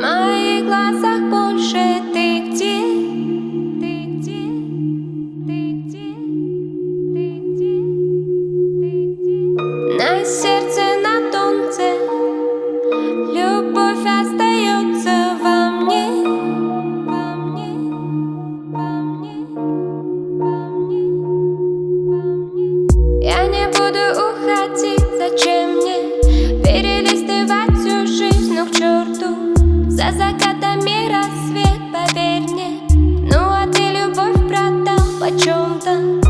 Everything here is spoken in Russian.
моих глазах больше ты где? На сердце, на тонце любовь остается во мне. Я не буду уходить, зачем мне перелистывать всю жизнь, ну к черту. За закатами рассвет, поверь мне. Ну а ты любовь продал почем-то.